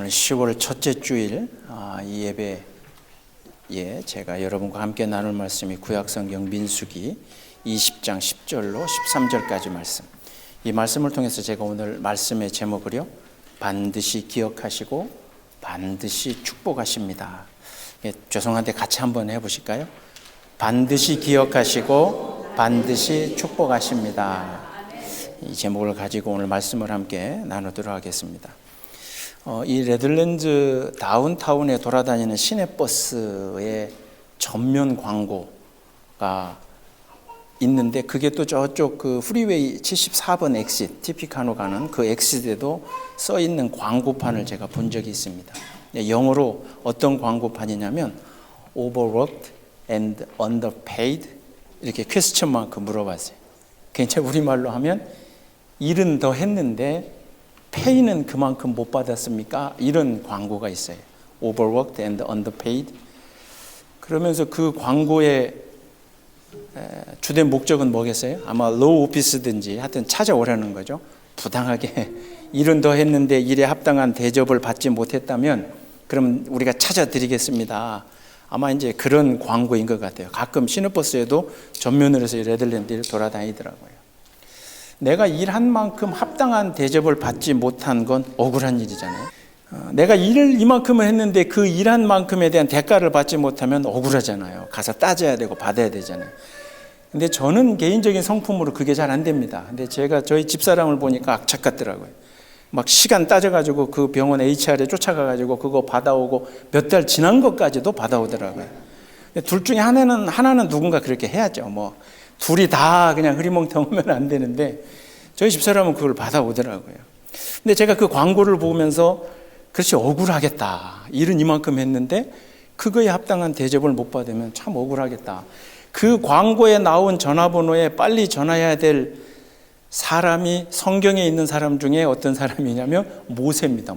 오늘 10월 첫째 주일 이 예배에 제가 여러분과 함께 나눌 말씀이 구약성경 민수기 20장 10절로 13절까지 말씀. 이 말씀을 통해서 제가 오늘 말씀의 제목을요, 반드시 기억하시고 반드시 축복하십니다. 죄송한데 같이 한번 해보실까요? 반드시 기억하시고 반드시 축복하십니다. 이 제목을 가지고 오늘 말씀을 함께 나누도록 하겠습니다. 이 네덜란드 다운타운에 돌아다니는 시내버스의 전면 광고가 있는데, 그게 또 저쪽 그 프리웨이 74번 엑싯, 티피카노 가는 그 엑싯에도 써 있는 광고판을 제가 본 적이 있습니다. 영어로 어떤 광고판이냐면 overworked and underpaid, 이렇게 퀘스천 마크 물어봤어요. 그러니까 우리말로 하면 일은 더 했는데 페이는 그만큼 못 받았습니까? 이런 광고가 있어요. Overworked and underpaid. 그러면서 그 광고의 주된 목적은 뭐겠어요? 아마 로우 오피스든지 하여튼 찾아오라는 거죠. 부당하게 일은 더 했는데 일에 합당한 대접을 받지 못했다면 그럼 우리가 찾아드리겠습니다. 아마 이제 그런 광고인 것 같아요. 가끔 시내버스에도 전면으로 해서 네덜란드를 돌아다니더라고요. 내가 일한 만큼 합당한 대접을 받지 못한 건 억울한 일이잖아요. 내가 일을 이만큼을 했는데 그 일한 만큼에 대한 대가를 받지 못하면 억울하잖아요. 가서 따져야 되고 받아야 되잖아요. 근데 저는 개인적인 성품으로 그게 잘 안 됩니다. 근데 제가 저희 집사람을 보니까 악착 같더라고요. 막 시간 따져가지고 그 병원 HR에 쫓아가가지고 그거 받아오고 몇 달 지난 것까지도 받아오더라고요. 둘 중에 하나는 누군가 그렇게 해야죠. 뭐 둘이 다 그냥 흐리멍텅하면 안 되는데 저희 집사람은 그걸 받아오더라고요. 근데 제가 그 광고를 보면서 그렇지, 억울하겠다. 일은 이만큼 했는데 그거에 합당한 대접을 못 받으면 참 억울하겠다. 그 광고에 나온 전화번호에 빨리 전화해야 될 사람이 성경에 있는 사람 중에 어떤 사람이냐면 모세입니다.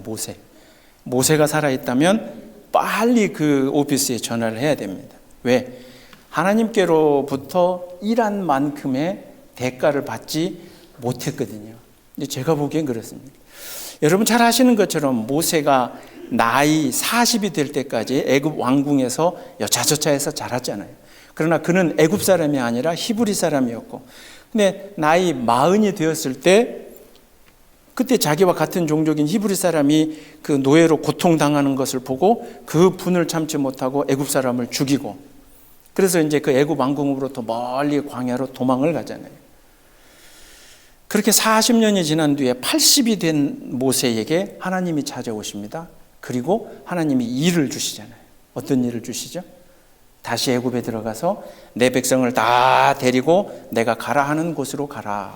모세가 살아있다면 빨리 그 오피스에 전화를 해야 됩니다. 왜? 하나님께로부터 일한 만큼의 대가를 받지 못했거든요. 제가 보기엔 그렇습니다. 여러분 잘 아시는 것처럼 모세가 나이 40이 될 때까지 애굽 왕궁에서 여차저차해서 자랐잖아요. 그러나 그는 애굽 사람이 아니라 히브리 사람이었고, 근데 나이 40이 되었을 때 그때 자기와 같은 종족인 히브리 사람이 그 노예로 고통당하는 것을 보고 그 분을 참지 못하고 애굽 사람을 죽이고, 그래서 이제 그 애굽 왕궁으로부터 멀리 광야로 도망을 가잖아요. 그렇게 40년이 지난 뒤에 80이 된 모세에게 하나님이 찾아오십니다. 그리고 하나님이 일을 주시잖아요. 어떤 일을 주시죠? 다시 애굽에 들어가서 내 백성을 다 데리고 내가 가라 하는 곳으로 가라.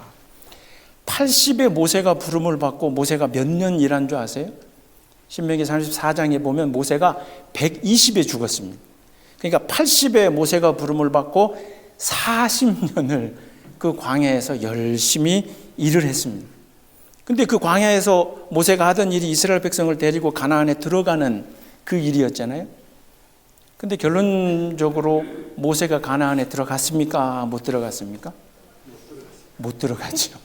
80에 모세가 부름을 받고 모세가 몇 년 일한 줄 아세요? 신명기 34장에 보면 모세가 120에 죽었습니다. 그러니까 80에 모세가 부름을 받고 40년을 그 광야에서 열심히 일을 했습니다. 근데 그 광야에서 모세가 하던 일이 이스라엘 백성을 데리고 가나안에 들어가는 그 일이었잖아요. 근데 결론적으로 모세가 가나안에 들어갔습니까? 못 들어갔습니까? 못 들어갔죠.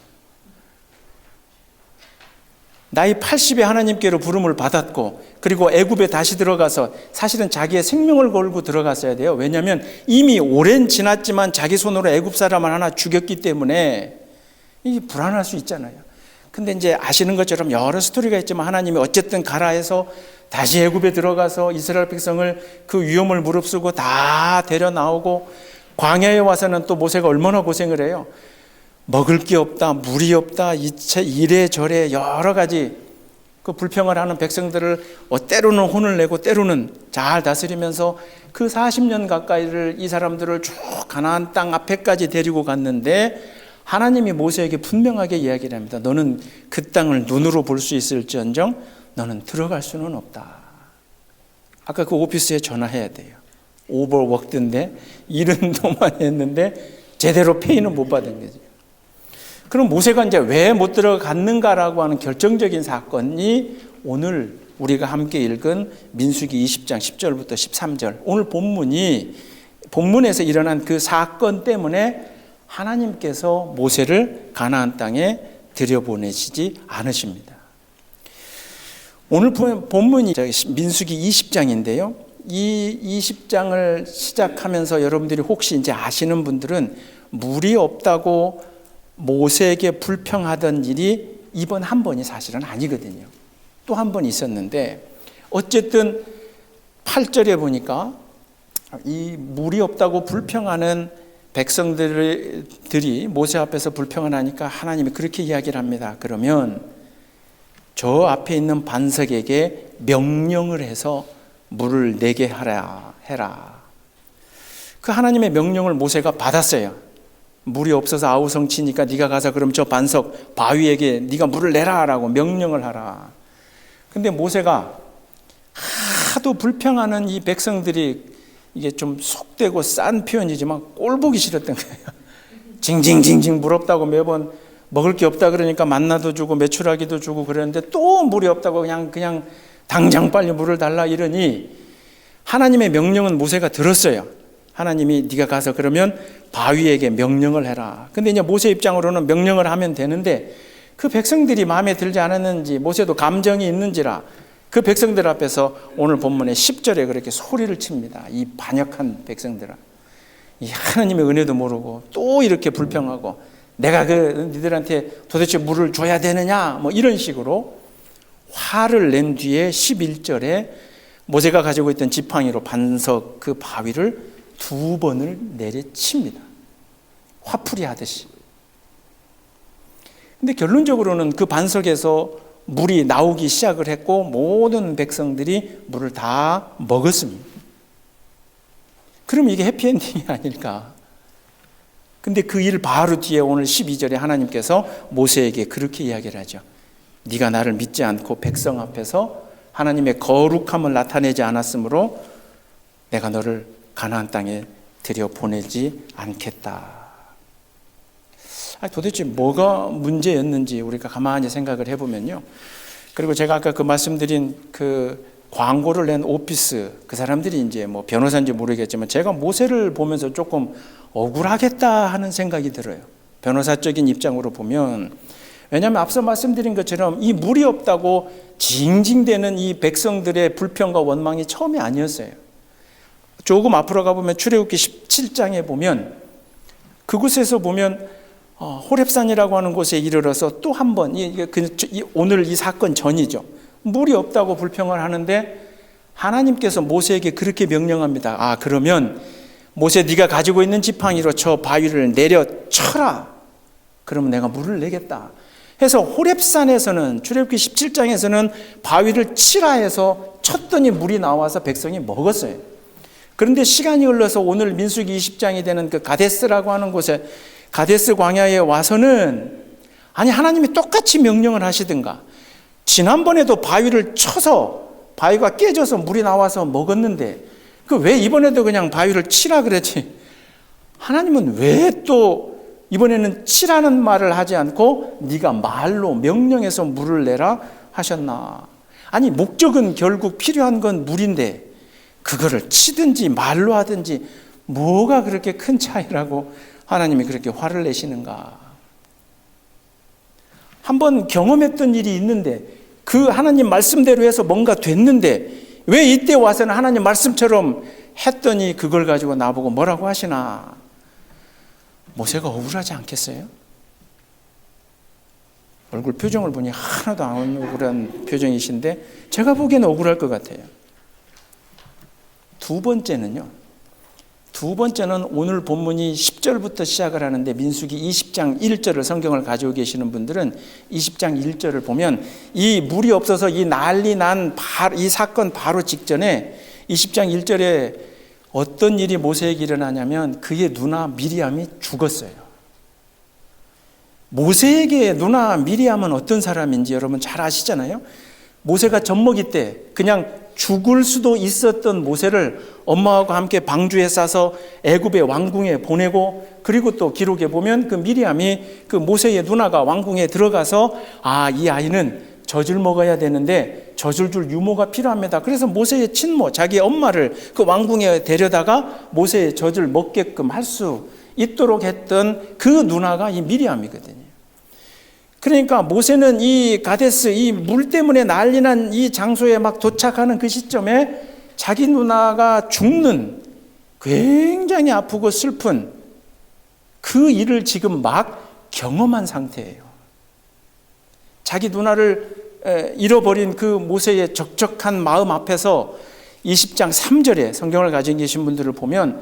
나이 80에 하나님께로 부름을 받았고, 그리고 애굽에 다시 들어가서 사실은 자기의 생명을 걸고 들어갔어야 돼요. 왜냐하면 이미 오랜 지났지만 자기 손으로 애굽 사람을 하나 죽였기 때문에 이게 불안할 수 있잖아요. 근데 이제 아시는 것처럼 여러 스토리가 있지만 하나님이 어쨌든 가라 해서 다시 애굽에 들어가서 이스라엘 백성을 그 위험을 무릅쓰고 다 데려 나오고, 광야에 와서는 또 모세가 얼마나 고생을 해요. 먹을 게 없다, 물이 없다, 이래저래 여러 가지 그 불평을 하는 백성들을 때로는 혼을 내고 때로는 잘 다스리면서 그 40년 가까이를 이 사람들을 쭉 가나안 땅 앞에까지 데리고 갔는데, 하나님이 모세에게 분명하게 이야기를 합니다. 너는 그 땅을 눈으로 볼 수 있을지언정 너는 들어갈 수는 없다. 아까 그 오피스에 전화해야 돼요. 오버워크인데 일은 더 많이 했는데 제대로 페이는 못 받은 거죠. 그럼 모세가 이제 왜 못 들어갔는가라고 하는 결정적인 사건이 오늘 우리가 함께 읽은 민수기 20장 10절부터 13절, 오늘 본문에서 일어난 그 사건 때문에 하나님께서 모세를 가나안 땅에 들여보내시지 않으십니다. 오늘 본문이 민수기 20장인데요. 이 20장을 시작하면서 여러분들이 혹시 이제 아시는 분들은 물이 없다고 모세에게 불평하던 일이 이번 한 번이 사실은 아니거든요. 또 한 번 있었는데 어쨌든 8절에 보니까 이 물이 없다고 불평하는 백성들이 모세 앞에서 불평을 하니까 하나님이 그렇게 이야기를 합니다. 그러면 저 앞에 있는 반석에게 명령을 해서 물을 내게 해라. 그 하나님의 명령을 모세가 받았어요. 물이 없어서 아우성치니까 네가 가서 그럼 저 반석 바위에게 네가 물을 내라라고 명령을 하라. 근데 모세가 하도 불평하는 이 백성들이 이게 좀 속되고 싼 표현이지만 꼴 보기 싫었던 거예요. 징징징징 물 없다고 매번 먹을 게 없다 그러니까 만나도 주고 메추라기도 주고 그랬는데 또 물이 없다고 그냥 당장 빨리 물을 달라 이러니 하나님의 명령은 모세가 들었어요. 하나님이 네가 가서 그러면 바위에게 명령을 해라. 근데 이제 모세 입장으로는 명령을 하면 되는데 그 백성들이 마음에 들지 않았는지 모세도 감정이 있는지라 그 백성들 앞에서 오늘 본문의 10절에 그렇게 소리를 칩니다. 이 반역한 백성들아. 이 하나님의 은혜도 모르고 또 이렇게 불평하고 내가 니들한테 도대체 물을 줘야 되느냐 뭐 이런 식으로 화를 낸 뒤에 11절에 모세가 가지고 있던 지팡이로 반석 그 바위를 2번을 내려칩니다. 화풀이 하듯이. 근데 결론적으로는 그 반석에서 물이 나오기 시작을 했고 모든 백성들이 물을 다 먹었습니다. 그럼 이게 해피엔딩이 아닐까? 근데 그 일 바로 뒤에 오늘 12절에 하나님께서 모세에게 그렇게 이야기를 하죠. 네가 나를 믿지 않고 백성 앞에서 하나님의 거룩함을 나타내지 않았으므로 내가 너를 가나안 땅에 들여보내지 않겠다. 도대체 뭐가 문제였는지 우리가 가만히 생각을 해보면요. 그리고 제가 아까 그 말씀드린 그 광고를 낸 오피스 그 사람들이 이제 뭐 변호사인지 모르겠지만 제가 모세를 보면서 조금 억울하겠다 하는 생각이 들어요. 변호사적인 입장으로 보면. 왜냐하면 앞서 말씀드린 것처럼 이 물이 없다고 징징대는 이 백성들의 불평과 원망이 처음이 아니었어요. 조금 앞으로 가보면 출애굽기 17장에 보면 그곳에서 보면 호렙산이라고 하는 곳에 이르러서 또 한 번 오늘 이 사건 전이죠. 물이 없다고 불평을 하는데 하나님께서 모세에게 그렇게 명령합니다. 그러면 모세 네가 가지고 있는 지팡이로 저 바위를 내려쳐라. 그러면 내가 물을 내겠다. 해서 호렙산에서는 출애굽기 17장에서는 바위를 치라 해서 쳤더니 물이 나와서 백성이 먹었어요. 그런데 시간이 흘러서 오늘 민수기 20장이 되는 그 가데스라고 하는 곳에 가데스 광야에 와서는 아니 하나님이 똑같이 명령을 하시든가 지난번에도 바위를 쳐서 바위가 깨져서 물이 나와서 먹었는데 그 왜 이번에도 그냥 바위를 치라 그랬지? 하나님은 왜 또 이번에는 치라는 말을 하지 않고 네가 말로 명령해서 물을 내라 하셨나? 아니 목적은 결국 필요한 건 물인데 그거를 치든지 말로 하든지 뭐가 그렇게 큰 차이라고 하나님이 그렇게 화를 내시는가? 한번 경험했던 일이 있는데 그 하나님 말씀대로 해서 뭔가 됐는데 왜 이때 와서는 하나님 말씀처럼 했더니 그걸 가지고 나보고 뭐라고 하시나? 모세가 억울하지 않겠어요? 얼굴 표정을 보니 하나도 안 억울한 표정이신데 제가 보기에는 억울할 것 같아요. 두 번째는 오늘 본문이 10절부터 시작을 하는데 민수기 20장 1절을 성경을 가지고 계시는 분들은 20장 1절을 보면 이 물이 없어서 이 난리 난 이 사건 바로 직전에 20장 1절에 어떤 일이 모세에게 일어나냐면 그의 누나 미리암이 죽었어요. 모세에게 누나 미리암은 어떤 사람인지 여러분 잘 아시잖아요. 모세가 젖먹이 때 그냥 죽을 수도 있었던 모세를 엄마하고 함께 방주에 싸서 애굽의 왕궁에 보내고 그리고 또 기록에 보면 그 미리암이 그 모세의 누나가 왕궁에 들어가서 이 아이는 젖을 먹어야 되는데 젖을 줄 유모가 필요합니다. 그래서 모세의 친모 자기 엄마를 그 왕궁에 데려다가 모세의 젖을 먹게끔 할 수 있도록 했던 그 누나가 이 미리암이거든요. 그러니까 모세는 이 가데스, 이 물 때문에 난리난 이 장소에 막 도착하는 그 시점에 자기 누나가 죽는 굉장히 아프고 슬픈 그 일을 지금 막 경험한 상태예요. 자기 누나를 잃어버린 그 모세의 적적한 마음 앞에서 20장 3절에 성경을 가지고 계신 분들을 보면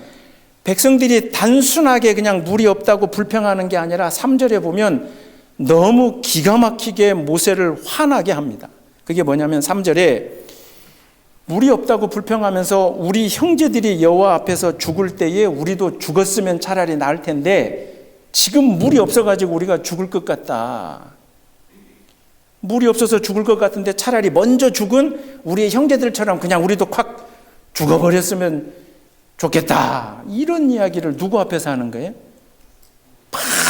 백성들이 단순하게 그냥 물이 없다고 불평하는 게 아니라 3절에 보면 너무 기가 막히게 모세를 화나게 합니다. 그게 뭐냐면 3절에 물이 없다고 불평하면서 우리 형제들이 여호와 앞에서 죽을 때에 우리도 죽었으면 차라리 나을 텐데 지금 물이 없어가지고 우리가 죽을 것 같다. 물이 없어서 죽을 것 같은데 차라리 먼저 죽은 우리의 형제들처럼 그냥 우리도 콱 죽어버렸으면 좋겠다. 이런 이야기를 누구 앞에서 하는 거예요?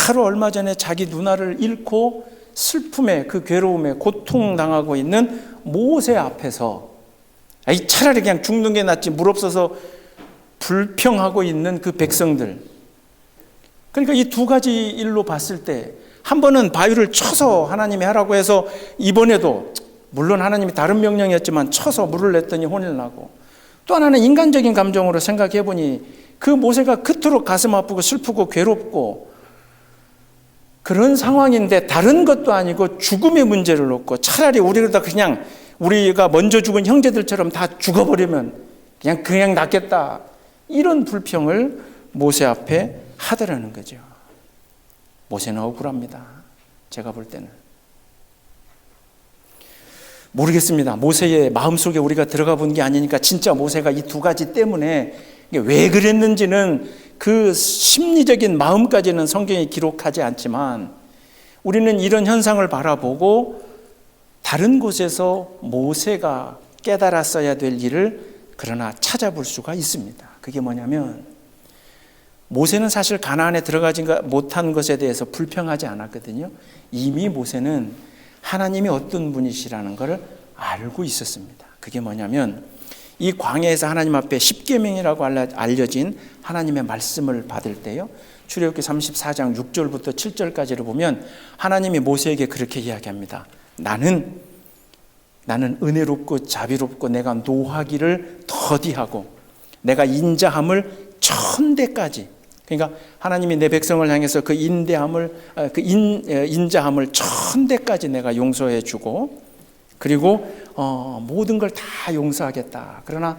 바로 얼마 전에 자기 누나를 잃고 슬픔에 그 괴로움에 고통당하고 있는 모세 앞에서 차라리 그냥 죽는 게 낫지 물 없어서 불평하고 있는 그 백성들. 그러니까 이 두 가지 일로 봤을 때 한 번은 바위를 쳐서 하나님이 하라고 해서 이번에도 물론 하나님이 다른 명령이었지만 쳐서 물을 냈더니 혼을 나고 또 하나는 인간적인 감정으로 생각해 보니 그 모세가 그토록 가슴 아프고 슬프고 괴롭고 그런 상황인데 다른 것도 아니고 죽음의 문제를 놓고 차라리 우리가 그냥 우리가 먼저 죽은 형제들처럼 다 죽어버리면 그냥 낫겠다. 이런 불평을 모세 앞에 하더라는 거죠. 모세는 억울합니다. 제가 볼 때는. 모르겠습니다. 모세의 마음속에 우리가 들어가 본 게 아니니까 진짜 모세가 이 두 가지 때문에 왜 그랬는지는 그 심리적인 마음까지는 성경이 기록하지 않지만 우리는 이런 현상을 바라보고 다른 곳에서 모세가 깨달았어야 될 일을 그러나 찾아볼 수가 있습니다. 그게 뭐냐면 모세는 사실 가나안에 들어가지 못한 것에 대해서 불평하지 않았거든요. 이미 모세는 하나님이 어떤 분이시라는 것을 알고 있었습니다. 그게 뭐냐면 이 광야에서 하나님 앞에 십계명이라고 알려진 하나님의 말씀을 받을 때요. 출애굽기 34장 6절부터 7절까지를 보면 하나님이 모세에게 그렇게 이야기합니다. 나는 은혜롭고 자비롭고 내가 노하기를 더디하고 내가 인자함을 1000대까지 그러니까 하나님이 내 백성을 향해서 그 인자함을 1000대까지 내가 용서해 주고 그리고 모든 걸 다 용서하겠다. 그러나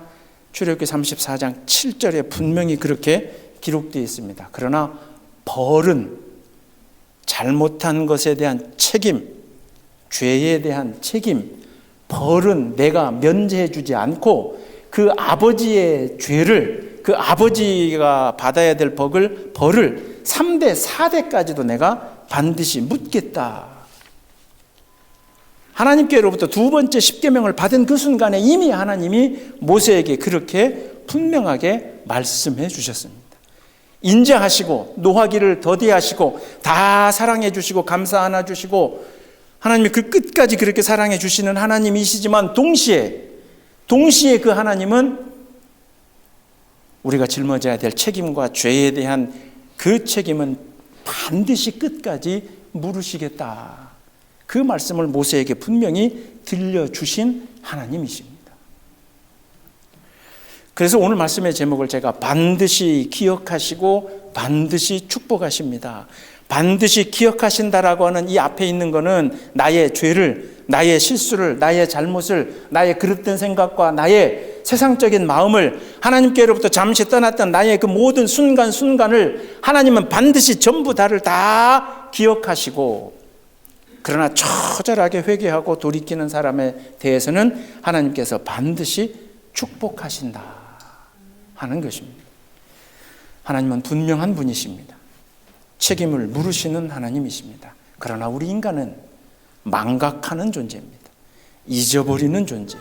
출애굽기 34장 7절에 분명히 그렇게 기록되어 있습니다. 그러나 벌은 잘못한 것에 대한 책임, 죄에 대한 책임, 벌은 내가 면제해 주지 않고 그 아버지의 죄를 그 아버지가 받아야 될 벌을 3대, 4대까지도 내가 반드시 묻겠다. 하나님께로부터 두 번째 십계명을 받은 그 순간에 이미 하나님이 모세에게 그렇게 분명하게 말씀해 주셨습니다. 인자하시고 노하기를 더디하시고 다 사랑해 주시고 감사 안아 주시고 하나님이 그 끝까지 그렇게 사랑해 주시는 하나님이시지만 동시에 그 하나님은 우리가 짊어져야 될 책임과 죄에 대한 그 책임은 반드시 끝까지 물으시겠다. 그 말씀을 모세에게 분명히 들려주신 하나님이십니다. 그래서 오늘 말씀의 제목을 제가 반드시 기억하시고 반드시 축복하십니다. 반드시 기억하신다라고 하는 이 앞에 있는 거는 나의 죄를, 나의 실수를, 나의 잘못을, 나의 그릇된 생각과 나의 세상적인 마음을 하나님께로부터 잠시 떠났던 나의 그 모든 순간순간을 하나님은 반드시 전부 다를 다 기억하시고 그러나 처절하게 회개하고 돌이키는 사람에 대해서는 하나님께서 반드시 축복하신다 하는 것입니다. 하나님은 분명한 분이십니다. 책임을 물으시는 하나님이십니다. 그러나 우리 인간은 망각하는 존재입니다. 잊어버리는 존재.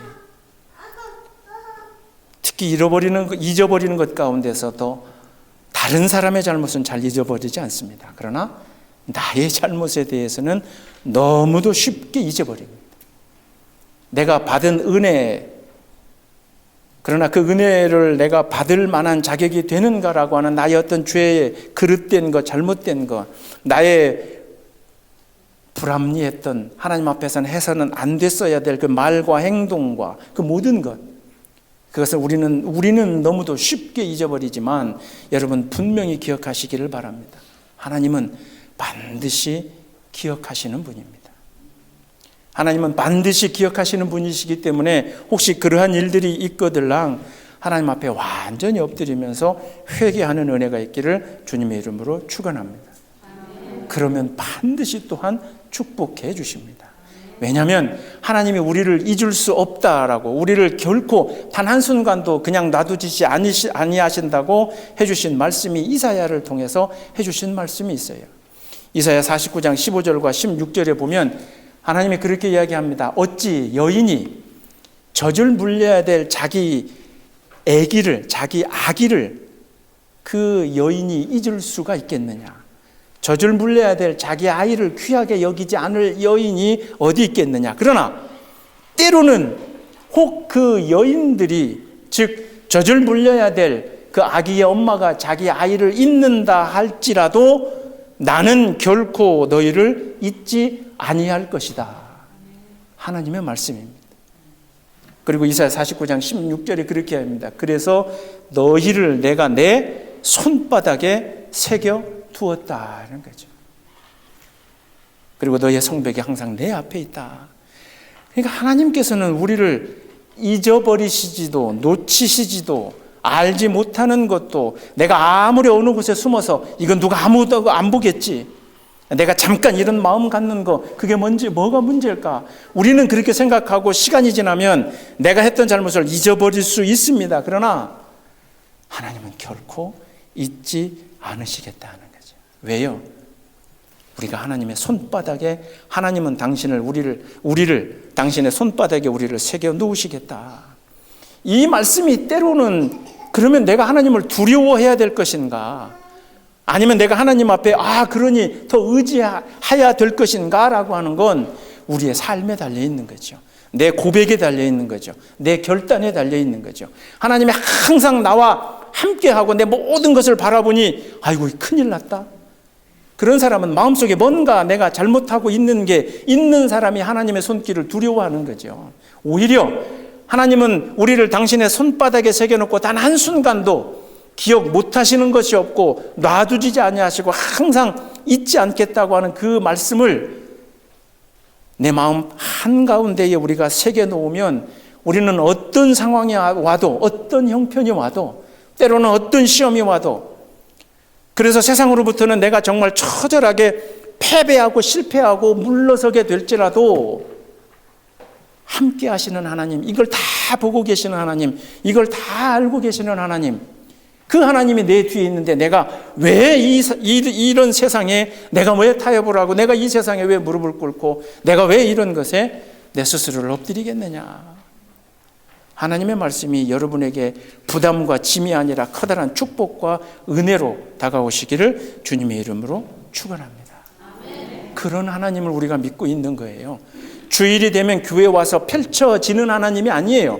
특히 잊어버리는 것 가운데서도 다른 사람의 잘못은 잘 잊어버리지 않습니다. 그러나 나의 잘못에 대해서는 너무도 쉽게 잊어버립니다. 내가 받은 은혜, 그러나 그 은혜를 내가 받을 만한 자격이 되는가라고 하는 나의 어떤 죄의 그릇된 것, 잘못된 것, 나의 불합리했던, 하나님 앞에서는 해서는 안 됐어야 될 그 말과 행동과 그 모든 것, 그것을 우리는 너무도 쉽게 잊어버리지만 여러분 분명히 기억하시기를 바랍니다. 하나님은 반드시 기억하시는 분입니다. 하나님은 반드시 기억하시는 분이시기 때문에 혹시 그러한 일들이 있거들랑 하나님 앞에 완전히 엎드리면서 회개하는 은혜가 있기를 주님의 이름으로 축원합니다. 그러면 반드시 또한 축복해 주십니다. 왜냐하면 하나님이 우리를 잊을 수 없다라고, 우리를 결코 단 한순간도 그냥 놔두지 아니하신다고 해주신 말씀이 이사야를 통해서 해주신 말씀이 있어요. 이사야 49장 15절과 16절에 보면 하나님이 그렇게 이야기합니다. 어찌 여인이 젖을 물려야 될 자기 아기를 그 여인이 잊을 수가 있겠느냐. 젖을 물려야 될 자기 아이를 귀하게 여기지 않을 여인이 어디 있겠느냐. 그러나 때로는 혹 그 여인들이, 즉 젖을 물려야 될 그 아기의 엄마가 자기 아이를 잊는다 할지라도 나는 결코 너희를 잊지 아니할 것이다. 하나님의 말씀입니다. 그리고 이사야 49장 16절에 그렇게 합니다. 그래서 너희를 내가 내 손바닥에 새겨 두었다는 거죠. 그리고 너희의 성벽이 항상 내 앞에 있다. 그러니까 하나님께서는 우리를 잊어버리시지도 놓치시지도 알지 못하는 것도, 내가 아무리 어느 곳에 숨어서 이건 누가 아무도 안 보겠지, 내가 잠깐 이런 마음 갖는 거 그게 뭐가 문제일까? 우리는 그렇게 생각하고 시간이 지나면 내가 했던 잘못을 잊어버릴 수 있습니다. 그러나 하나님은 결코 잊지 않으시겠다는 거죠. 왜요? 우리가 하나님의 손바닥에, 하나님은 우리를 당신의 손바닥에 우리를 새겨 놓으시겠다. 이 말씀이 때로는 그러면 내가 하나님을 두려워해야 될 것인가? 아니면 내가 하나님 앞에 그러니 더 의지해야 될 것인가? 라고 하는 건 우리의 삶에 달려 있는 거죠. 내 고백에 달려 있는 거죠. 내 결단에 달려 있는 거죠. 하나님이 항상 나와 함께하고 내 모든 것을 바라보니 아이고 큰일 났다. 그런 사람은 마음속에 뭔가 내가 잘못하고 있는 사람이 하나님의 손길을 두려워하는 거죠. 오히려 하나님은 우리를 당신의 손바닥에 새겨놓고 단 한순간도 기억 못하시는 것이 없고 놔두지 아니하시고 항상 잊지 않겠다고 하는 그 말씀을 내 마음 한가운데에 우리가 새겨놓으면 우리는 어떤 상황이 와도, 어떤 형편이 와도, 때로는 어떤 시험이 와도, 그래서 세상으로부터는 내가 정말 처절하게 패배하고 실패하고 물러서게 될지라도 함께 하시는 하나님, 이걸 다 보고 계시는 하나님, 이걸 다 알고 계시는 하나님, 그 하나님이 내 뒤에 있는데 내가 왜 이런 세상에 내가 왜 타협을 하고, 내가 이 세상에 왜 무릎을 꿇고, 내가 왜 이런 것에 내 스스로를 엎드리겠느냐. 하나님의 말씀이 여러분에게 부담과 짐이 아니라 커다란 축복과 은혜로 다가오시기를 주님의 이름으로 축원합니다. 그런 하나님을 우리가 믿고 있는 거예요. 주일이 되면 교회 와서 펼쳐지는 하나님이 아니에요.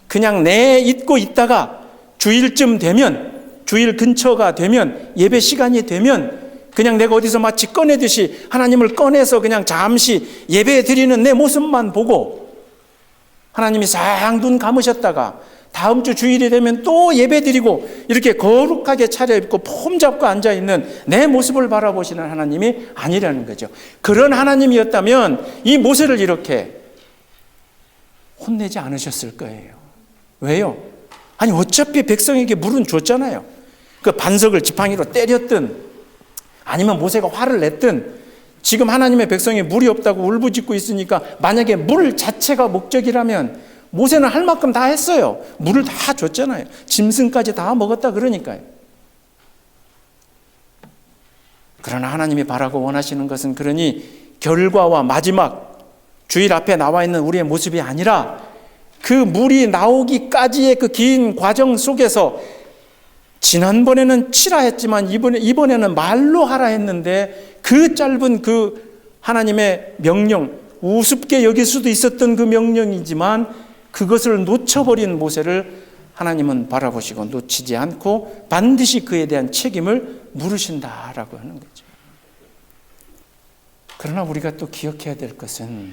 그냥 잊고 있다가 주일쯤 되면, 주일 근처가 되면, 예배 시간이 되면 그냥 내가 어디서 마치 꺼내듯이 하나님을 꺼내서 그냥 잠시 예배 드리는 내 모습만 보고 하나님이 싹 눈 감으셨다가 다음 주 주일이 되면 또 예배 드리고 이렇게 거룩하게 차려입고 폼 잡고 앉아있는 내 모습을 바라보시는 하나님이 아니라는 거죠. 그런 하나님이었다면 이 모세를 이렇게 혼내지 않으셨을 거예요. 왜요? 아니 어차피 백성에게 물은 줬잖아요. 그 반석을 지팡이로 때렸든 아니면 모세가 화를 냈든 지금 하나님의 백성이 물이 없다고 울부짖고 있으니까 만약에 물 자체가 목적이라면 모세는 할 만큼 다 했어요. 물을 다 줬잖아요. 짐승까지 다 먹었다 그러니까요. 그러나 하나님이 바라고 원하시는 것은 그러니 결과와 마지막 주일 앞에 나와 있는 우리의 모습이 아니라 그 물이 나오기까지의 그 긴 과정 속에서 지난번에는 치라 했지만 이번에는 말로 하라 했는데 그 짧은 그 하나님의 명령, 우습게 여길 수도 있었던 그 명령이지만 그것을 놓쳐버린 모세를 하나님은 바라보시고 놓치지 않고 반드시 그에 대한 책임을 물으신다라고 하는 거죠. 그러나 우리가 또 기억해야 될 것은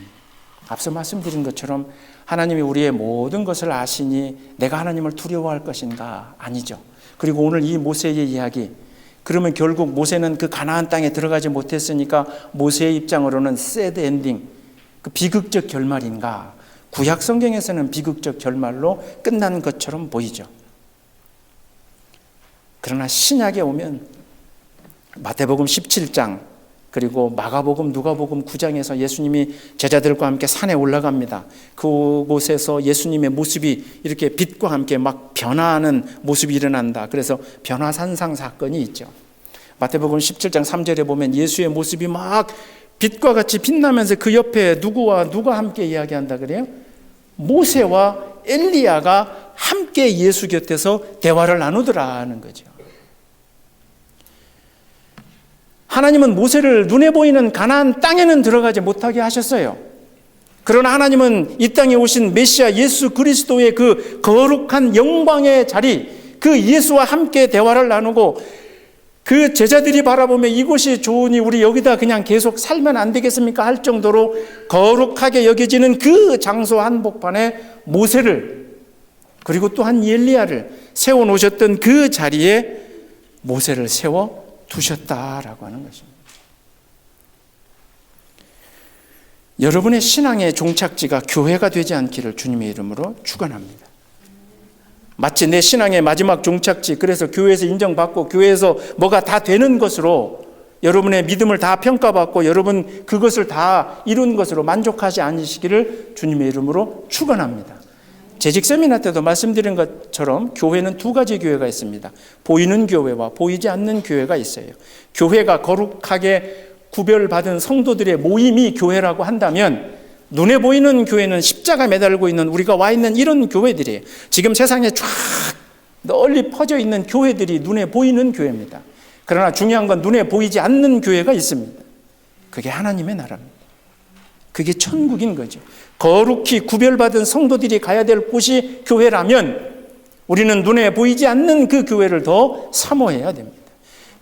앞서 말씀드린 것처럼 하나님이 우리의 모든 것을 아시니 내가 하나님을 두려워할 것인가? 아니죠. 그리고 오늘 이 모세의 이야기, 그러면 결국 모세는 그 가나안 땅에 들어가지 못했으니까 모세의 입장으로는 새드 엔딩, 그 비극적 결말인가? 구약 성경에서는 비극적 결말로 끝난 것처럼 보이죠. 그러나 신약에 오면 마태복음 17장 그리고 마가복음, 누가복음 9장에서 예수님이 제자들과 함께 산에 올라갑니다. 그곳에서 예수님의 모습이 이렇게 빛과 함께 막 변화하는 모습이 일어난다. 그래서 변화산상 사건이 있죠. 마태복음 17장 3절에 보면 예수의 모습이 막 빛과 같이 빛나면서 그 옆에 누가 함께 이야기한다 그래요? 모세와 엘리야가 함께 예수 곁에서 대화를 나누더라 하는 거죠. 하나님은 모세를 눈에 보이는 가나안 땅에는 들어가지 못하게 하셨어요. 그러나 하나님은 이 땅에 오신 메시아 예수 그리스도의 그 거룩한 영광의 자리, 그 예수와 함께 대화를 나누고 그 제자들이 바라보며 이곳이 좋으니 우리 여기다 그냥 계속 살면 안 되겠습니까? 할 정도로 거룩하게 여겨지는 그 장소 한복판에 모세를 그리고 또한 엘리야를 세워놓으셨던 그 자리에 모세를 세워 두셨다라고 하는 것입니다. 여러분의 신앙의 종착지가 교회가 되지 않기를 주님의 이름으로 축원합니다. 마치 내 신앙의 마지막 종착지, 그래서 교회에서 인정받고 교회에서 뭐가 다 되는 것으로 여러분의 믿음을 다 평가받고 여러분 그것을 다 이룬 것으로 만족하지 않으시기를 주님의 이름으로 축원합니다. 재직 세미나 때도 말씀드린 것처럼 교회는 두 가지 교회가 있습니다. 보이는 교회와 보이지 않는 교회가 있어요. 교회가 거룩하게 구별받은 성도들의 모임이 교회라고 한다면 눈에 보이는 교회는 십자가 매달고 있는 우리가 와 있는 이런 교회들이에요. 지금 세상에 쫙 널리 퍼져 있는 교회들이 눈에 보이는 교회입니다. 그러나 중요한 건 눈에 보이지 않는 교회가 있습니다. 그게 하나님의 나라입니다. 그게 천국인 거죠. 거룩히 구별받은 성도들이 가야 될 곳이 교회라면 우리는 눈에 보이지 않는 그 교회를 더 사모해야 됩니다.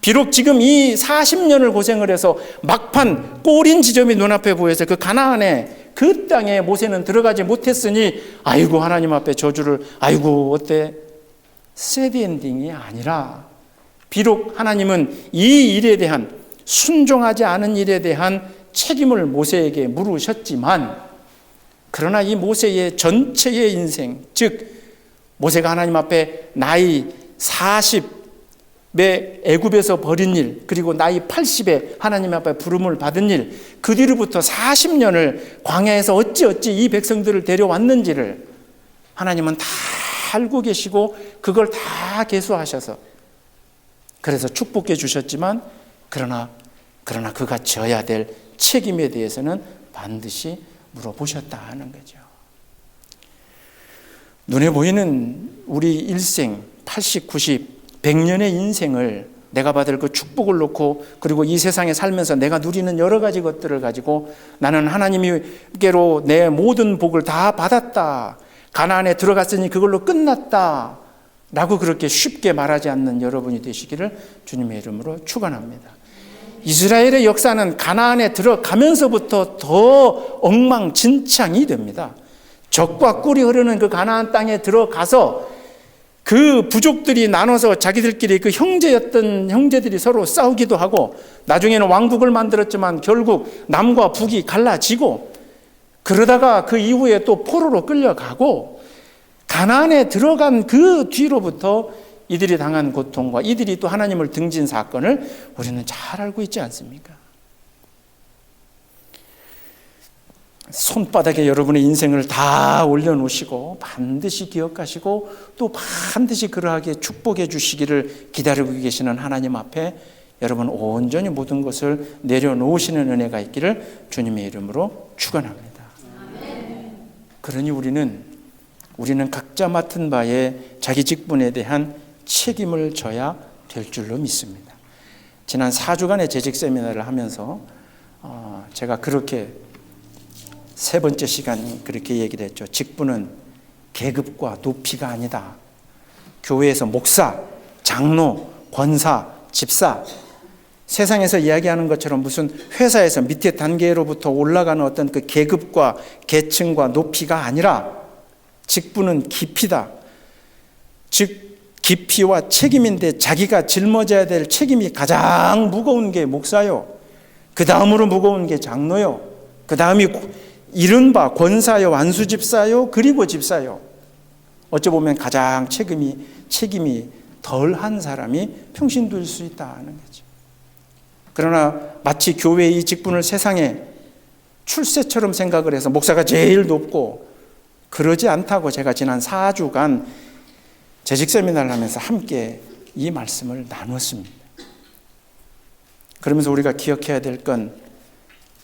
비록 지금 이 40년을 고생을 해서 막판 꼬린 지점이 눈앞에 보여서 그 가나안에 그 땅에 모세는 들어가지 못했으니 아이고 하나님 앞에 저주를 아이고 어때? 새드 엔딩이 아니라 비록 하나님은 이 일에 대한 순종하지 않은 일에 대한 책임을 모세에게 물으셨지만 그러나 이 모세의 전체의 인생, 즉 모세가 하나님 앞에 나이 40에 애굽에서 벌인 일, 그리고 나이 80에 하나님 앞에 부름을 받은 일, 그 뒤로부터 40년을 광야에서 어찌 이 백성들을 데려왔는지를 하나님은 다 알고 계시고 그걸 다 계수하셔서 그래서 축복해 주셨지만 그러나 그가 져야 될 책임에 대해서는 반드시 물어보셨다 하는 거죠. 눈에 보이는 우리 일생 80, 90, 100년의 인생을 내가 받을 그 축복을 놓고 그리고 이 세상에 살면서 내가 누리는 여러 가지 것들을 가지고 나는 하나님께로 내 모든 복을 다 받았다. 가나안에 들어갔으니 그걸로 끝났다. 라고 그렇게 쉽게 말하지 않는 여러분이 되시기를 주님의 이름으로 축원합니다. 이스라엘의 역사는 가나안에 들어가면서부터 더 엉망진창이 됩니다. 젖과 꿀이 흐르는 그 가나안 땅에 들어가서 그 부족들이 나눠서 자기들끼리 그 형제였던 형제들이 서로 싸우기도 하고 나중에는 왕국을 만들었지만 결국 남과 북이 갈라지고 그러다가 그 이후에 또 포로로 끌려가고 가나안에 들어간 그 뒤로부터 이들이 당한 고통과 이들이 또 하나님을 등진 사건을 우리는 잘 알고 있지 않습니까? 손바닥에 여러분의 인생을 다 올려놓으시고 반드시 기억하시고 또 반드시 그러하게 축복해 주시기를 기다리고 계시는 하나님 앞에 여러분 온전히 모든 것을 내려놓으시는 은혜가 있기를 주님의 이름으로 축원합니다. 그러니 우리는 각자 맡은 바에 자기 직분에 대한 책임을 져야 될 줄로 믿습니다. 지난 4주간의 재직 세미나를 하면서 제가 그렇게 세 번째 시간 그렇게 얘기를 했죠. 직분은 계급과 높이가 아니다. 교회에서 목사, 장로, 권사, 집사 세상에서 이야기하는 것처럼 무슨 회사에서 밑에 단계로부터 올라가는 어떤 그 계급과 계층과 높이가 아니라 직분은 깊이다. 즉 깊이와 책임인데 자기가 짊어져야 될 책임이 가장 무거운 게 목사요. 그 다음으로 무거운 게 장로요. 그 다음이 이른바 권사요, 완수집사요, 그리고 집사요. 어찌 보면 가장 책임이 덜한 사람이 평신도일 수 있다는 거죠. 그러나 마치 교회의 이 직분을 세상에 출세처럼 생각을 해서 목사가 제일 높고, 그러지 않다고 제가 지난 4주간 재직 세미나를 하면서 함께 이 말씀을 나눴습니다. 그러면서 우리가 기억해야 될 건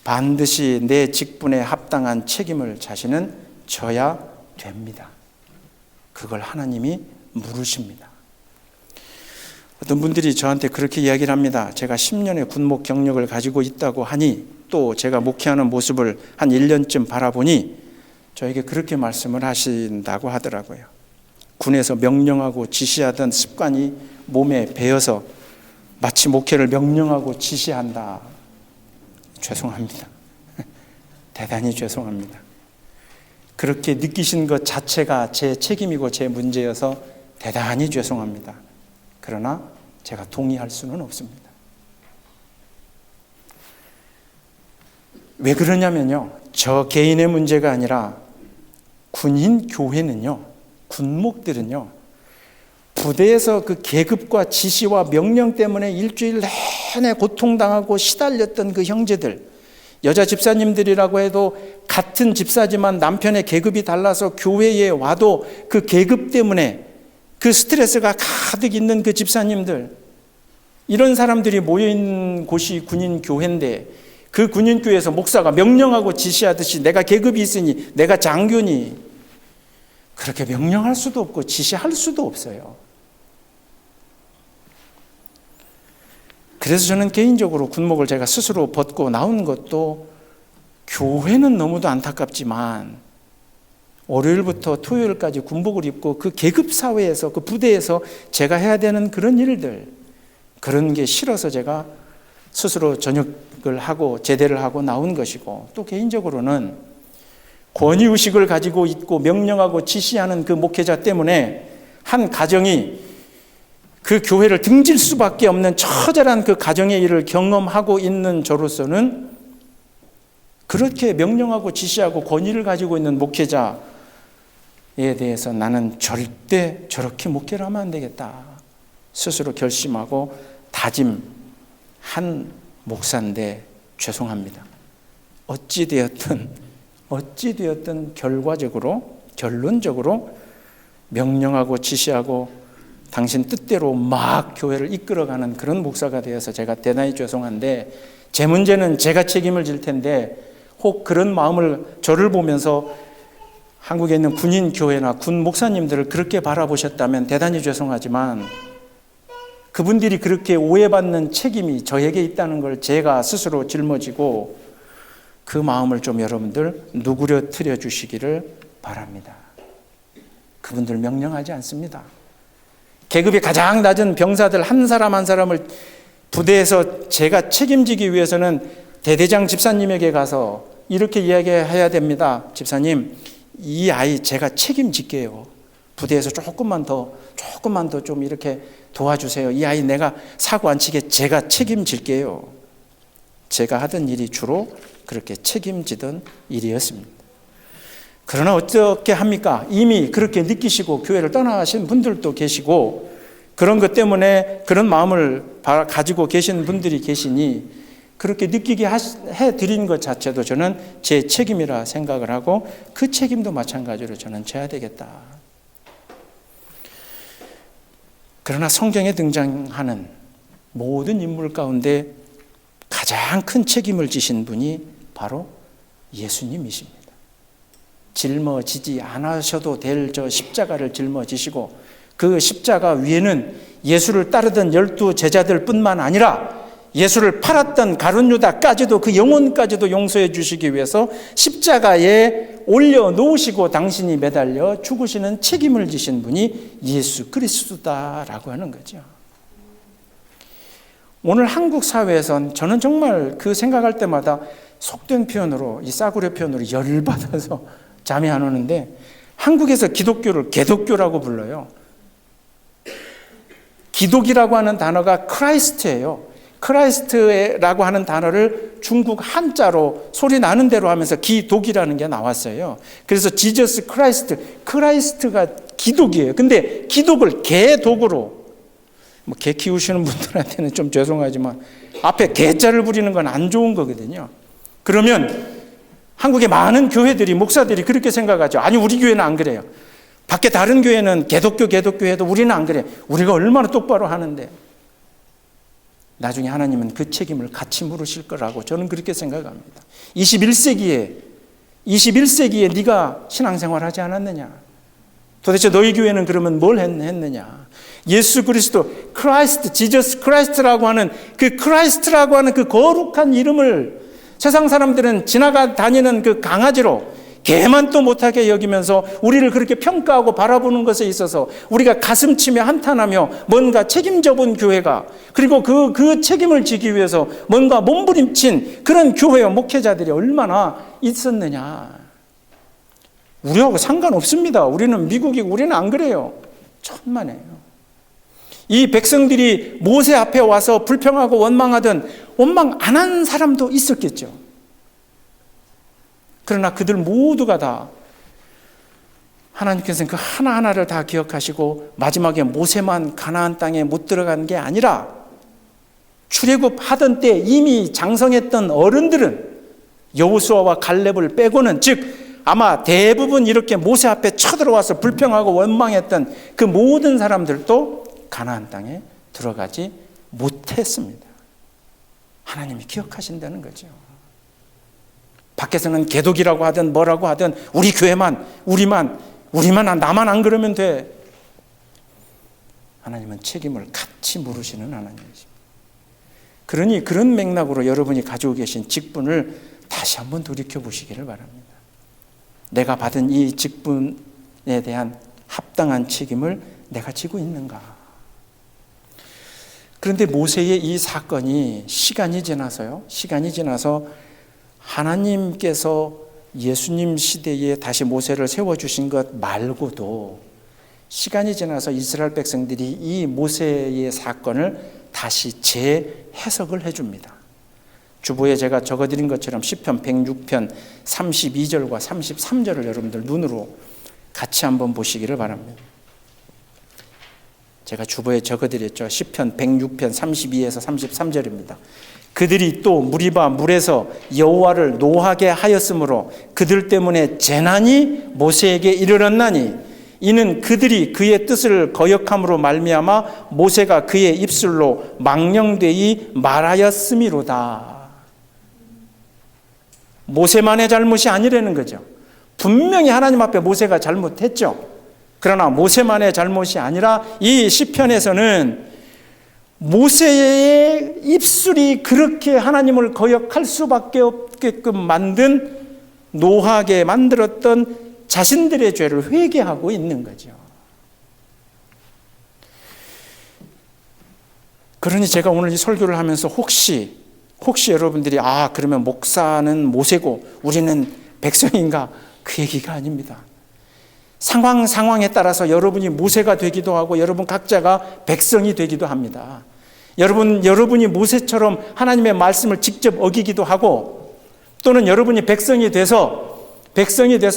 반드시 내 직분에 합당한 책임을 자신은 져야 됩니다. 그걸 하나님이 물으십니다. 어떤 분들이 저한테 그렇게 이야기를 합니다. 제가 10년의 군목 경력을 가지고 있다고 하니, 또 제가 목회하는 모습을 한 1년쯤 바라보니 저에게 그렇게 말씀을 하신다고 하더라고요. 군에서 명령하고 지시하던 습관이 몸에 배어서 마치 목회를 명령하고 지시한다. 죄송합니다. 대단히 죄송합니다. 그렇게 느끼신 것 자체가 제 책임이고 제 문제여서 대단히 죄송합니다. 그러나 제가 동의할 수는 없습니다. 왜 그러냐면요, 저 개인의 문제가 아니라 군인 교회는요, 군목들은요, 부대에서 그 계급과 지시와 명령 때문에 일주일 내내 고통당하고 시달렸던 그 형제들, 여자 집사님들이라고 해도 같은 집사지만 남편의 계급이 달라서 교회에 와도 그 계급 때문에 그 스트레스가 가득 있는 그 집사님들, 이런 사람들이 모여있는 곳이 군인교회인데, 그 군인교회에서 목사가 명령하고 지시하듯이 내가 계급이 있으니 내가 장교니, 그렇게 명령할 수도 없고 지시할 수도 없어요. 그래서 저는 개인적으로 군목을 제가 스스로 벗고 나온 것도, 교회는 너무도 안타깝지만 월요일부터 토요일까지 군복을 입고 그 계급 사회에서, 그 부대에서 제가 해야 되는 그런 일들, 그런 게 싫어서 제가 스스로 전역을 하고 제대를 하고 나온 것이고, 또 개인적으로는 권위의식을 가지고 있고 명령하고 지시하는 그 목회자 때문에 한 가정이 그 교회를 등질 수밖에 없는 처절한 그 가정의 일을 경험하고 있는 저로서는, 그렇게 명령하고 지시하고 권위를 가지고 있는 목회자에 대해서 나는 절대 저렇게 목회를 하면 안 되겠다 스스로 결심하고 다짐한 목사인데, 죄송합니다. 어찌되었든 결론적으로 명령하고 지시하고 당신 뜻대로 막 교회를 이끌어가는 그런 목사가 되어서 제가 대단히 죄송한데, 제 문제는 제가 책임을 질 텐데, 혹 그런 마음을 저를 보면서 한국에 있는 군인 교회나 군 목사님들을 그렇게 바라보셨다면 대단히 죄송하지만, 그분들이 그렇게 오해받는 책임이 저에게 있다는 걸 제가 스스로 짊어지고, 그 마음을 좀 여러분들 누그러뜨려 주시기를 바랍니다. 그분들 명령하지 않습니다. 계급이 가장 낮은 병사들 한 사람 한 사람을 부대에서 제가 책임지기 위해서는 대대장 집사님에게 가서 이렇게 이야기해야 됩니다. 집사님, 이 아이 제가 책임질게요. 부대에서 조금만 더 좀 이렇게 도와주세요. 이 아이 내가 사고 안 치게 제가 책임질게요. 제가 하던 일이 주로 그렇게 책임지던 일이었습니다. 그러나 어떻게 합니까? 이미 그렇게 느끼시고 교회를 떠나신 분들도 계시고, 그런 것 때문에 그런 마음을 가지고 계신 분들이 계시니, 그렇게 느끼게 해드린 것 자체도 저는 제 책임이라 생각을 하고, 그 책임도 마찬가지로 저는 져야 되겠다. 그러나 성경에 등장하는 모든 인물 가운데 가장 큰 책임을 지신 분이 바로 예수님이십니다. 짊어지지 않으셔도 될 저 십자가를 짊어지시고, 그 십자가 위에는 예수를 따르던 12 제자들 뿐만 아니라 예수를 팔았던 가룟 유다까지도, 그 영혼까지도 용서해 주시기 위해서 십자가에 올려놓으시고 당신이 매달려 죽으시는 책임을 지신 분이 예수 그리스도다라고 하는 거죠. 오늘 한국 사회에선 저는 정말 그 생각할 때마다 속된 표현으로, 이 싸구려 표현으로 열받아서 잠이 안 오는데, 한국에서 기독교를 개독교라고 불러요. 기독이라고 하는 단어가 크라이스트예요. 크라이스트라고 하는 단어를 중국 한자로 소리 나는 대로 하면서 기독이라는 게 나왔어요. 그래서 지저스 크라이스트, 크라이스트가 기독이에요. 근데 기독을 개독으로, 뭐 개 키우시는 분들한테는 좀 죄송하지만 앞에 개자를 부리는 건 안 좋은 거거든요. 그러면 한국의 많은 교회들이, 목사들이 그렇게 생각하죠. 아니, 우리 교회는 안 그래요. 밖에 다른 교회는 개독교 해도 우리는 안 그래. 우리가 얼마나 똑바로 하는데. 나중에 하나님은 그 책임을 같이 물으실 거라고 저는 그렇게 생각합니다. 21세기에 네가 신앙생활 하지 않았느냐? 도대체 너희 교회는 그러면 뭘 했느냐? 예수 그리스도, 크라이스트, 지저스 크라이스트라고 하는 그 크라이스트라고 하는 그 거룩한 이름을 세상 사람들은 지나가 다니는 그 강아지로, 개만 또 못하게 여기면서 우리를 그렇게 평가하고 바라보는 것에 있어서 우리가 가슴치며 한탄하며 뭔가 책임져 본 교회가, 그리고 그 책임을 지기 위해서 뭔가 몸부림친 그런 교회와 목회자들이 얼마나 있었느냐. 우리하고 상관없습니다. 우리는 미국이고 우리는 안 그래요. 천만에요. 이 백성들이 모세 앞에 와서 불평하고 원망하던, 원망 안 한 사람도 있었겠죠. 그러나 그들 모두가 다 하나님께서는 그 하나하나를 다 기억하시고 마지막에 모세만 가나안 땅에 못 들어간 게 아니라 출애굽하던 때 이미 장성했던 어른들은 여호수아와 갈렙을 빼고는, 즉 아마 대부분 이렇게 모세 앞에 쳐들어와서 불평하고 원망했던 그 모든 사람들도 가나안 땅에 들어가지 못했습니다. 하나님이 기억하신다는 거죠. 밖에서는 개독이라고 하든 뭐라고 하든 우리 교회만, 우리만 나만 안 그러면 돼. 하나님은 책임을 같이 물으시는 하나님이십니다. 그러니 그런 맥락으로 여러분이 가지고 계신 직분을 다시 한번 돌이켜보시기를 바랍니다. 내가 받은 이 직분에 대한 합당한 책임을 내가 지고 있는가? 그런데 모세의 이 사건이 시간이 지나서 하나님께서 예수님 시대에 다시 모세를 세워주신 것 말고도 시간이 지나서 이스라엘 백성들이 이 모세의 사건을 다시 재해석을 해줍니다. 주보에 제가 적어드린 것처럼 시편 106편 32절과 33절을 여러분들 눈으로 같이 한번 보시기를 바랍니다. 제가 주보에 적어드렸죠. 시편 106편 32에서 33절입니다. 그들이 또 무리바 물에서 여호와를 노하게 하였으므로 그들 때문에 재난이 모세에게 이르렀나니 이는 그들이 그의 뜻을 거역함으로 말미암아 모세가 그의 입술로 망령되이 말하였음이로다. 모세만의 잘못이 아니라는 거죠. 분명히 하나님 앞에 모세가 잘못했죠. 그러나 모세만의 잘못이 아니라 이 시편에서는 모세의 입술이 그렇게 하나님을 거역할 수밖에 없게끔 만든, 노하게 만들었던 자신들의 죄를 회개하고 있는 거죠. 그러니 제가 오늘 이 설교를 하면서 혹시 여러분들이 그러면 목사는 모세고 우리는 백성인가? 그 얘기가 아닙니다. 상황에 따라서 여러분이 모세가 되기도 하고 여러분 각자가 백성이 되기도 합니다. 여러분이 모세처럼 하나님의 말씀을 직접 어기기도 하고, 또는 여러분이 백성이 돼서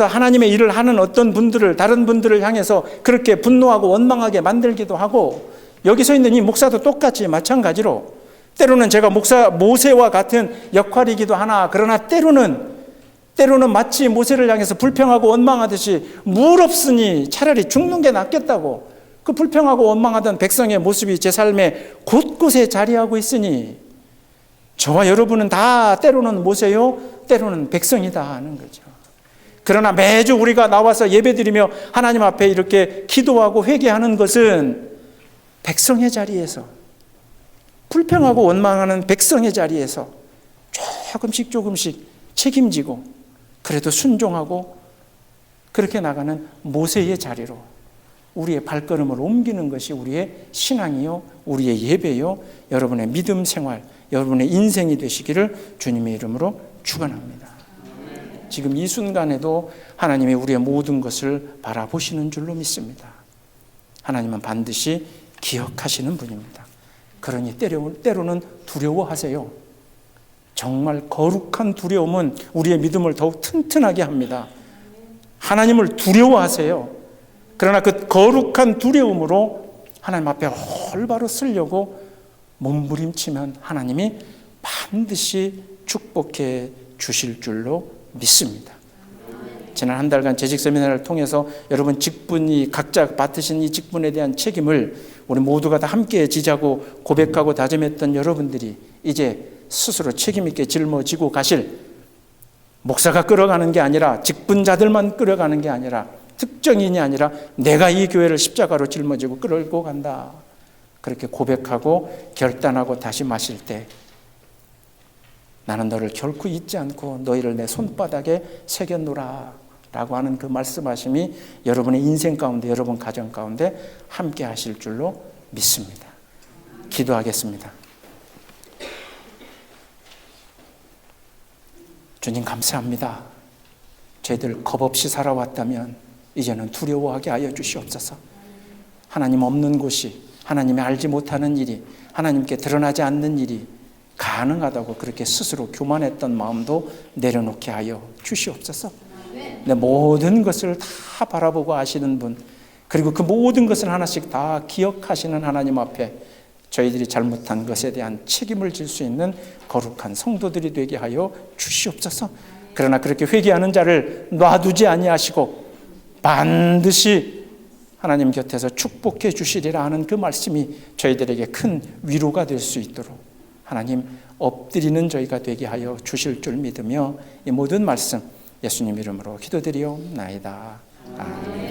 하나님의 일을 하는 어떤 분들을, 다른 분들을 향해서 그렇게 분노하고 원망하게 만들기도 하고, 여기 서 있는 이 목사도 똑같이 마찬가지로 때로는 제가 모세와 같은 역할이기도 하나, 그러나 때로는 마치 모세를 향해서 불평하고 원망하듯이 물 없으니 차라리 죽는 게 낫겠다고, 그 불평하고 원망하던 백성의 모습이 제 삶에 곳곳에 자리하고 있으니 저와 여러분은 다 때로는 모세요, 때로는 백성이다 하는 거죠. 그러나 매주 우리가 나와서 예배드리며 하나님 앞에 이렇게 기도하고 회개하는 것은 백성의 자리에서, 불평하고 원망하는 백성의 자리에서 조금씩 책임지고 그래도 순종하고 그렇게 나가는 모세의 자리로 우리의 발걸음을 옮기는 것이 우리의 신앙이요, 우리의 예배요, 여러분의 믿음 생활, 여러분의 인생이 되시기를 주님의 이름으로 축원합니다. 지금 이 순간에도 하나님이 우리의 모든 것을 바라보시는 줄로 믿습니다. 하나님은 반드시 기억하시는 분입니다. 그러니 때로는 두려워하세요. 정말 거룩한 두려움은 우리의 믿음을 더욱 튼튼하게 합니다. 하나님을 두려워하세요. 그러나 그 거룩한 두려움으로 하나님 앞에 올바로 쓰려고 몸부림치면 하나님이 반드시 축복해 주실 줄로 믿습니다. 지난 한 달간 재직 세미나를 통해서 여러분 직분이 각자 맡으신 이 직분에 대한 책임을 우리 모두가 다 함께 지자고 고백하고 다짐했던 여러분들이 이제 스스로 책임 있게 짊어지고 가실, 목사가 끌어가는 게 아니라 직분자들만 끌어가는 게 아니라 특정인이 아니라 내가 이 교회를 십자가로 짊어지고 끌고 간다, 그렇게 고백하고 결단하고 다시 마실 때 나는 너를 결코 잊지 않고 너희를 내 손바닥에 새겨놓으라 라고 하는 그 말씀하심이 여러분의 인생 가운데, 여러분 가정 가운데 함께 하실 줄로 믿습니다. 기도하겠습니다. 주님 감사합니다. 저희들 겁없이 살아왔다면 이제는 두려워하게 하여 주시옵소서. 하나님 없는 곳이, 하나님이 알지 못하는 일이, 하나님께 드러나지 않는 일이 가능하다고 그렇게 스스로 교만했던 마음도 내려놓게 하여 주시옵소서. 내 모든 것을 다 바라보고 아시는 분, 그리고 그 모든 것을 하나씩 다 기억하시는 하나님 앞에 저희들이 잘못한 것에 대한 책임을 질 수 있는 거룩한 성도들이 되게 하여 주시옵소서. 그러나 그렇게 회개하는 자를 놔두지 아니하시고 반드시 하나님 곁에서 축복해 주시리라 하는 그 말씀이 저희들에게 큰 위로가 될 수 있도록 하나님 엎드리는 저희가 되게 하여 주실 줄 믿으며 이 모든 말씀 예수님 이름으로 기도드리옵나이다. 아멘.